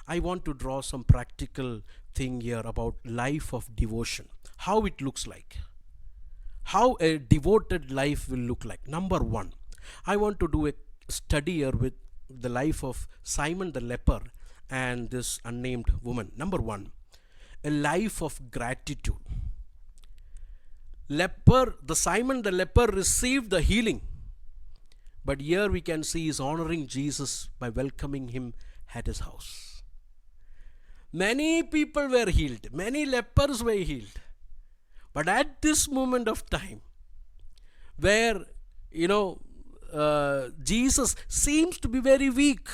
I want to draw some practical thing here about life of devotion. How it looks like. How a devoted life will look like. Number one, I want to do a study here with the life of Simon the leper and this unnamed woman. Number one, a life of gratitude. The Simon the leper received the healing, but here we can see he's honoring Jesus by welcoming him at his house. Many people were healed, many lepers were healed, but at this moment of time, where Jesus seems to be very weak,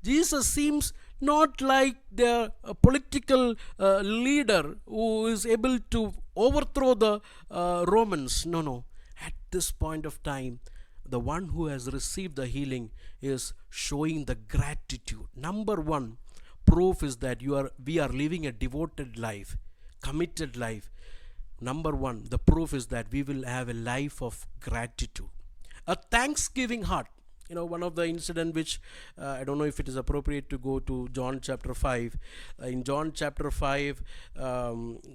Jesus seems not like the political leader who is able to overthrow the Romans. No. At this point of time, the one who has received the healing is showing the gratitude. Number one proof is that we are living a devoted life, committed life. Number one, the proof is that we will have a life of gratitude, a thanksgiving heart. One of the incident which I don't know if it is appropriate to go to John chapter 5. In John chapter 5,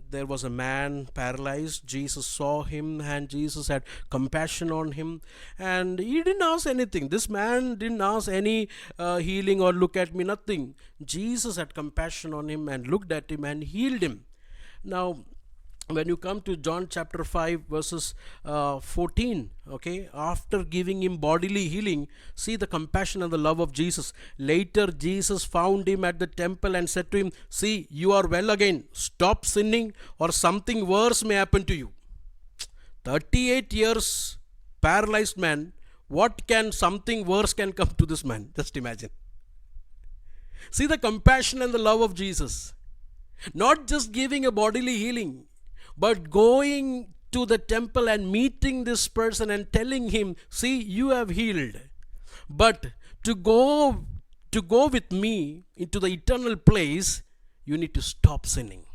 there was a man paralyzed. Jesus saw him and Jesus had compassion on him, and he didn't ask anything. This man didn't ask any healing or look at me, nothing. Jesus had compassion on him and looked at him and healed him. Now, when you come to John chapter 5 verses 14, okay, after giving him bodily healing, see the compassion and the love of Jesus. Later Jesus found him at the temple and said to him, see, you are well again, stop sinning or something worse may happen to you. 38 years paralyzed man, what can something worse can come to this man? Just imagine. See the compassion and the love of Jesus. Not just giving a bodily healing, but going to the temple and meeting this person and telling him, see, you have healed, but to go with me into the eternal place, you need to stop sinning.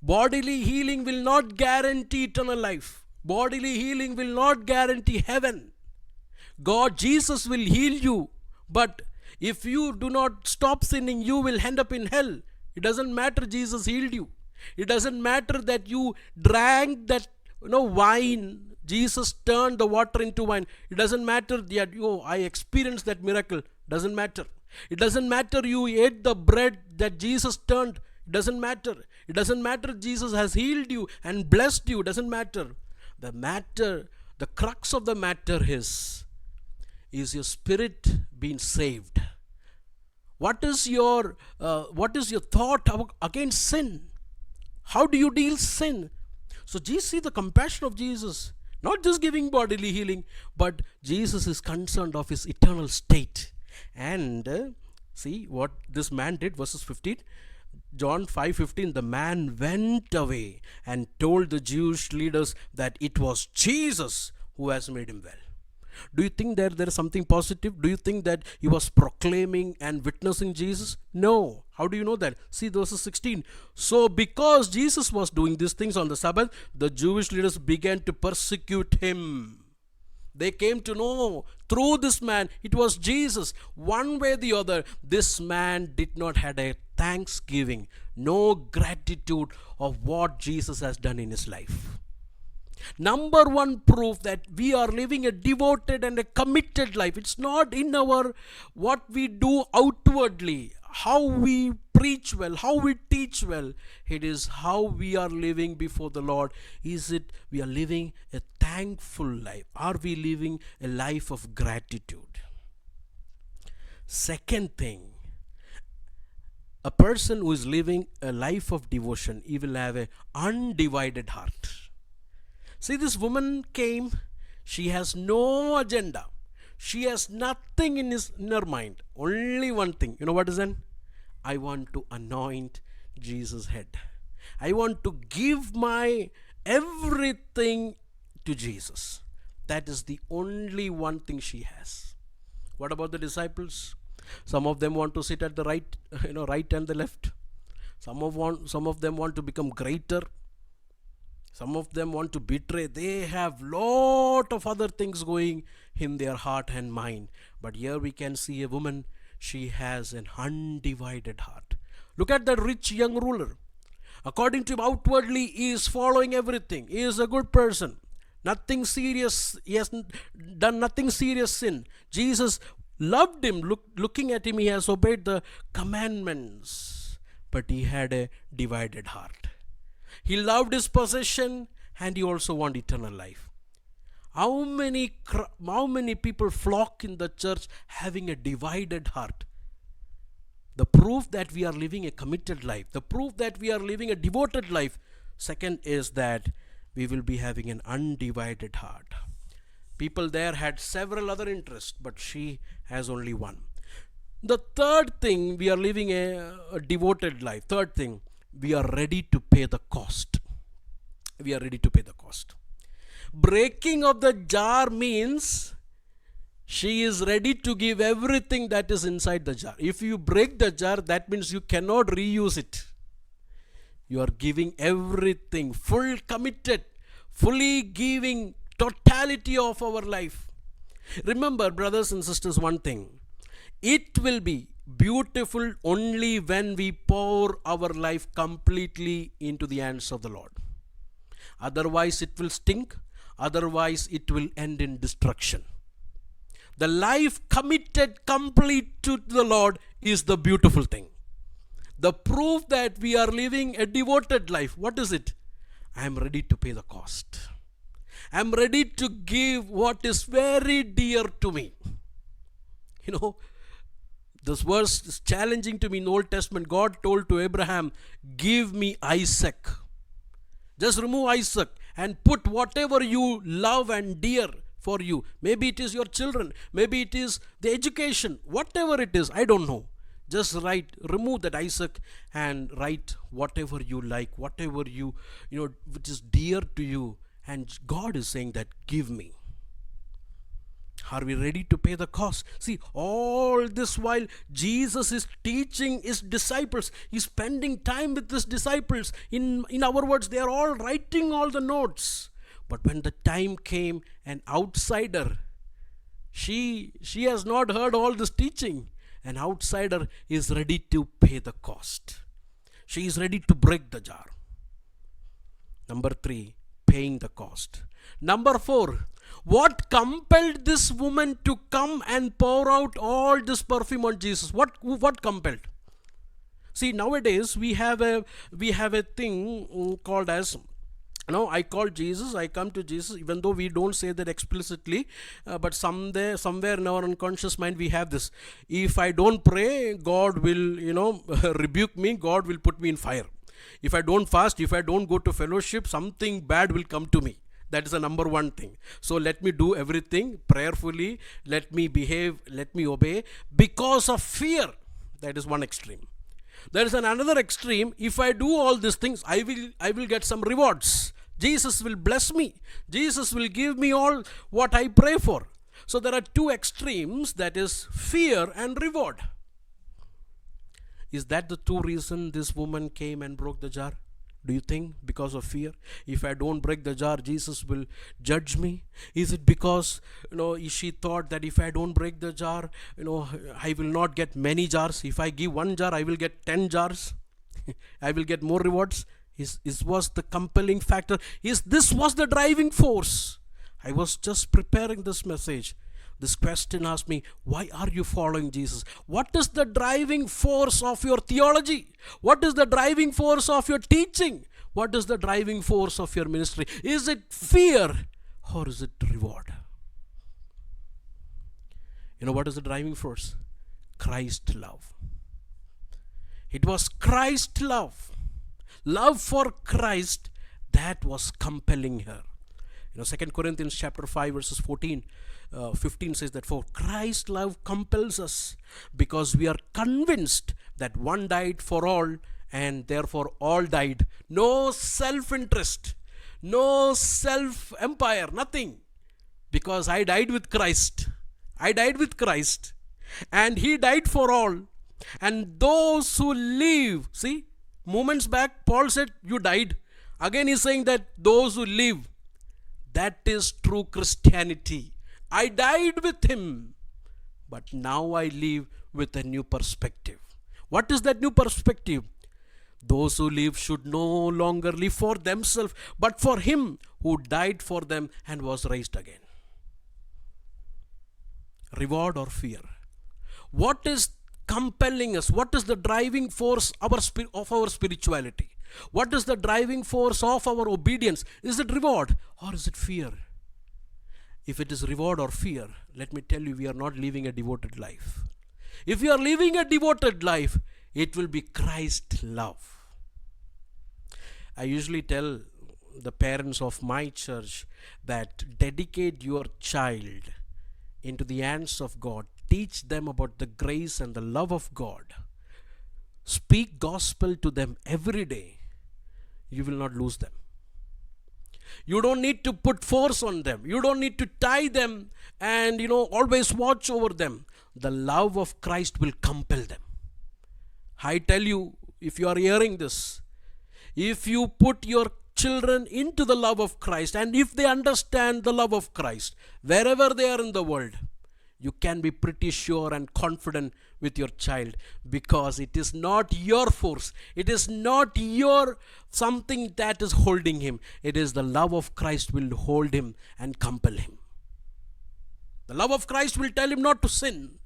Bodily healing will not guarantee eternal life. Bodily healing will not guarantee heaven. Jesus will heal you, but if you do not stop sinning, you will end up in hell. It doesn't matter Jesus healed you. It doesn't matter that you drank that wine. Jesus turned the water into wine. It doesn't matter that I experienced that miracle. Doesn't matter. It doesn't matter you ate the bread that Jesus turned. It doesn't matter. It doesn't matter Jesus has healed you and blessed you. It doesn't matter. The crux of the matter is your spirit being saved? What is your thought against sin? How do you deal sin? So see the compassion of Jesus, not just giving bodily healing, but Jesus is concerned of his eternal state. And see what this man did, verses 15. John 5:15, the man went away and told the Jewish leaders that it was Jesus who has made him well. Do you think there is something positive? Do you think that he was proclaiming and witnessing Jesus? No. How do you know that? See verses 16. So because Jesus was doing these things on the Sabbath, the Jewish leaders began to persecute him. They came to know through this man, it was Jesus. One way or the other, this man did not have a thanksgiving, no gratitude of what Jesus has done in his life. Number one proof that we are living a devoted and a committed life. It's not in what we do outwardly, how we preach well, how we teach well. It is how we are living before the Lord. Is it we are living a thankful life? Are we living a life of gratitude? Second thing, a person who is living a life of devotion, he will have an undivided heart. See, this woman came, she has no agenda. She has nothing in her mind. Only one thing. You know what is that? I want to anoint Jesus' head. I want to give my everything to Jesus. That is the only one thing she has. What about the disciples? Some of them want to sit at the right and the left. Some of them want to become greater. Some of them want to betray. They have lot of other things going in their heart and mind. But here we can see a woman. she has an undivided heart. Look at that rich young ruler. According to him, outwardly, he is following everything. He is a good person. Nothing serious. He has done nothing serious sin. Jesus loved him. Looking at him, he has obeyed the commandments. But he had a divided heart. He loved his possession and he also wanted eternal life. How many people flock in the church having a divided heart? The proof that we are living a committed life, the proof that we are living a devoted life, second is that we will be having an undivided heart. People there had several other interests, but she has only one. The third thing, we are living a devoted life. Third thing, we are ready to pay the cost. We are ready to pay the cost. Breaking of the jar means she is ready to give everything that is inside the jar. If you break the jar, that means you cannot reuse it. You are giving everything, full committed, fully giving totality of our life. Remember, brothers and sisters, one thing. It will be beautiful only when we pour our life completely into the hands of the Lord. Otherwise, it will stink. Otherwise, it will end in destruction. The life committed complete to the Lord is the beautiful thing. The proof that we are living a devoted life, what is it? I am ready to pay the cost. I am ready to give what is very dear to me. This verse is challenging to me in the Old Testament. God told to Abraham, give me Isaac. Just remove Isaac and put whatever you love and dear for you. Maybe it is your children. Maybe it is the education. Whatever it is, I don't know. Just remove that Isaac and write whatever you like, whatever which is dear to you. And God is saying that, give me. Are we ready to pay the cost? See, all this while Jesus is teaching his disciples. He's spending time with his disciples. In our words, they are all writing all the notes. But when the time came, an outsider, she has not heard all this teaching. An outsider is ready to pay the cost. She is ready to break the jar. Number 3, paying the cost. Number 4, what compelled this woman to come and pour out all this perfume on Jesus? What compelled? See, nowadays we have a thing called as, I call Jesus, I come to Jesus, even though we don't say that explicitly, but somewhere in our unconscious mind we have this. If I don't pray, God will, rebuke me, God will put me in fire. If I don't fast, if I don't go to fellowship, something bad will come to me. That is the number one thing. So let me do everything prayerfully, let me behave, let me obey because of fear. That is one extreme. There is another extreme. If I do all these things, I will get some rewards. Jesus will bless me. Jesus will give me all what I pray for. So there are two extremes, that is fear and reward. Is that the true reason this woman came and broke the jar? Do you think because of fear? If I don't break the jar, Jesus will judge me? Is it because, she thought that if I don't break the jar, I will not get many jars. If I give one jar, I will get 10 jars. I will get more rewards. This was the compelling factor. This was the driving force. I was just preparing this message. This question asked me, why are you following Jesus? What is the driving force of your theology? What is the driving force of your teaching? What is the driving force of your ministry? Is it fear or is it reward? What is the driving force? Christ love. It was Christ love. Love for Christ that was compelling her. 2 Corinthians chapter 5 verses 15 says that for Christ's love compels us because we are convinced that one died for all and therefore all died. No self-interest, no self-empire, nothing. Because I died with Christ. I died with Christ and he died for all. And those who live, see, moments back Paul said you died. Again he's saying that those who live, that is true Christianity. I died with him, but now I live with a new perspective. What is that new perspective? Those who live should no longer live for themselves, but for Him who died for them and was raised again. Reward or fear? What is compelling us? What is the driving force of our spirituality? What is the driving force of our obedience? Is it reward or is it fear? If it is reward or fear, let me tell you, we are not living a devoted life. If we are living a devoted life, it will be Christ love. I usually tell the parents of my church that dedicate your child into the hands of God. Teach them about the grace and the love of God. Speak gospel to them every day. You will not lose them. You don't need to put force on them. You don't need to tie them and always watch over them. The love of Christ will compel them. I tell you, if you are hearing this, if you put your children into the love of Christ, and if they understand the love of Christ, wherever they are in the world, you can be pretty sure and confident with your child, because it is not your force. It is not your something that is holding him. It is the love of Christ will hold him and compel him. The love of Christ will tell him not to sin.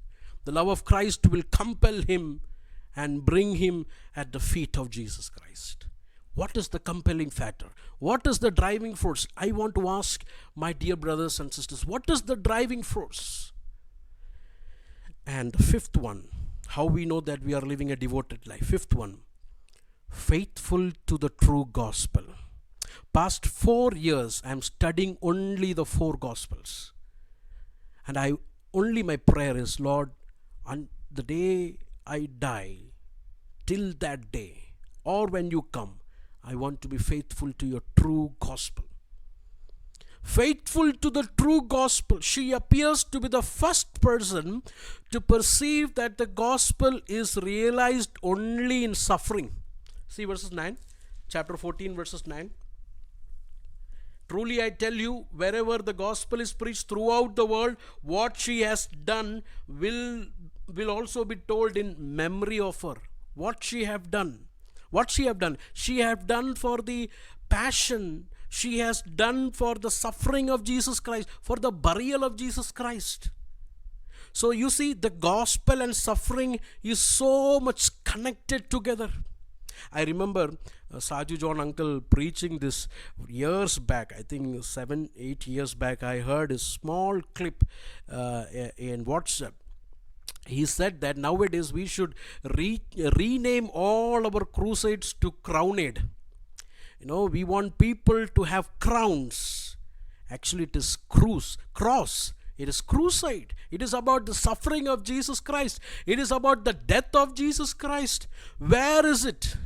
The love of Christ will compel him and bring him at the feet of Jesus Christ. What is the compelling factor? What is the driving force? I want to ask my dear brothers and sisters, what is the driving force? And the fifth one, how we know that we are living a devoted life. Fifth one, faithful to the true gospel. Past 4 years, I am studying only the 4 gospels. And my prayer is, Lord, on the day I die, till that day, or when you come, I want to be faithful to your true gospel. Faithful to the true gospel. She appears to be the first person to perceive that the gospel is realized only in suffering. See verses 9, chapter 14, verses 9. Truly I tell you, wherever the gospel is preached throughout the world, what she has done will also be told in memory of her. What she have done. What she have done? She have done for the passion. She has done for the suffering of Jesus Christ, for the burial of Jesus Christ. So you see, the gospel and suffering is so much connected together. I remember Saju John uncle preaching this years back. I think 7-8 years back. I heard a small clip in WhatsApp. He said that nowadays we should rename all our crusades to Crownade. We want people to have crowns. Actually, it is cross. It is crusade. It is about the suffering of Jesus Christ. It is about the death of Jesus Christ. Where is it?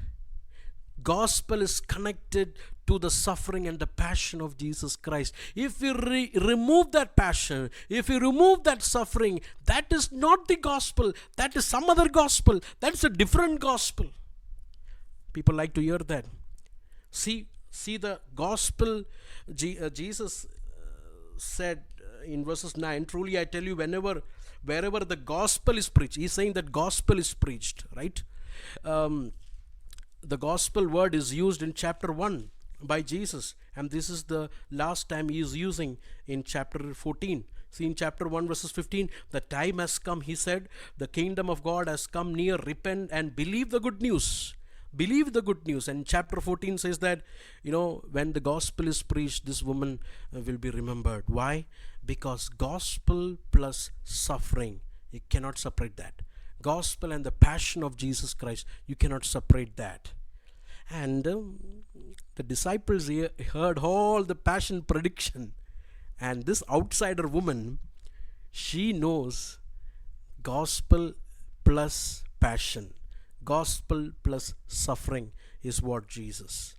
Gospel is connected to the suffering and the passion of Jesus Christ. If we remove that passion, if we remove that suffering, that is not the gospel. That is some other gospel. That is a different gospel. People like to hear that. See the gospel. Jesus said in verses 9, truly I tell you, wherever the gospel is preached. He's saying that gospel is preached, right? The gospel word is used in chapter 1 by Jesus, and this is the last time he is using in chapter 14. See in chapter 1 verses 15, the time has come, he said, the kingdom of God has come near, repent and believe the good news. Believe the good news. And chapter 14 says that, when the gospel is preached, this woman will be remembered. Why? Because gospel plus suffering, you cannot separate that. Gospel and the passion of Jesus Christ, you cannot separate that. And the disciples heard all the passion prediction, and this outsider woman, she knows gospel plus passion, gospel plus suffering is what Jesus.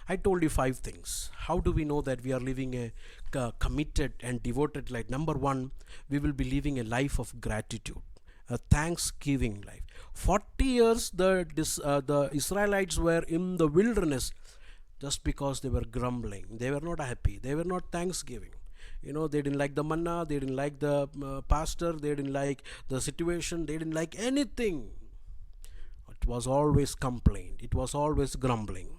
I told you 5 things. How do we know that we are living a committed and devoted life? Number 1, we will be living a life of gratitude. A thanksgiving life. 40 years the Israelites were in the wilderness just because they were grumbling. They were not happy. They were not thanksgiving. They didn't like the manna, they didn't like the pastor, they didn't like the situation, they didn't like anything. It was always complaint, it was always grumbling.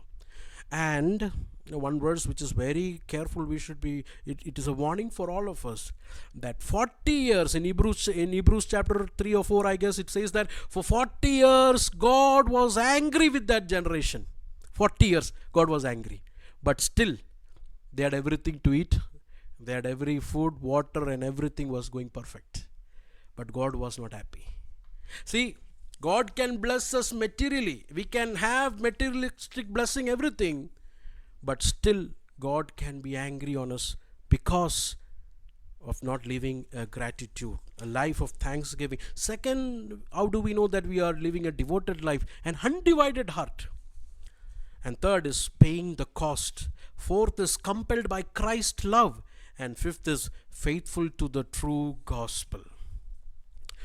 And one verse which is very careful, we should be, it is a warning for all of us, that 40 years in Hebrews chapter 3 or 4, I guess it says that for 40 years God was angry with that generation. 40 years God was angry, but still they had everything to eat, they had every food, water, and everything was going perfect, but God was not happy. See, God can bless us materially, we can have materialistic blessing, everything, but still God can be angry on us because of not living a gratitude, a life of thanksgiving. Second, how do we know that we are living a devoted life, an undivided heart? And third is paying the cost. Fourth is compelled by Christ's love. And fifth is faithful to the true gospel.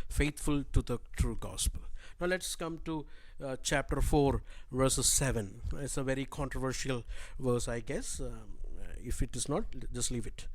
Faithful to the true gospel. Now let's come to chapter 4, verses 7. It's a very controversial verse, I guess. If it is not, just leave it.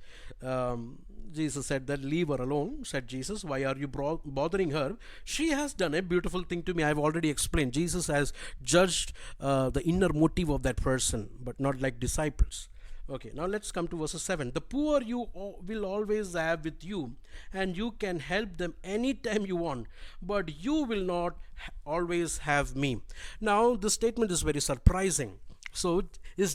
Jesus said that, leave her alone, said Jesus. Why are you bothering her? She has done a beautiful thing to me. I've already explained. Jesus has judged the inner motive of that person, but not like disciples. Okay, now let's come to verse 7. The poor you will always have with you, and you can help them anytime you want, but you will not always have me. Now, this statement is very surprising. So, is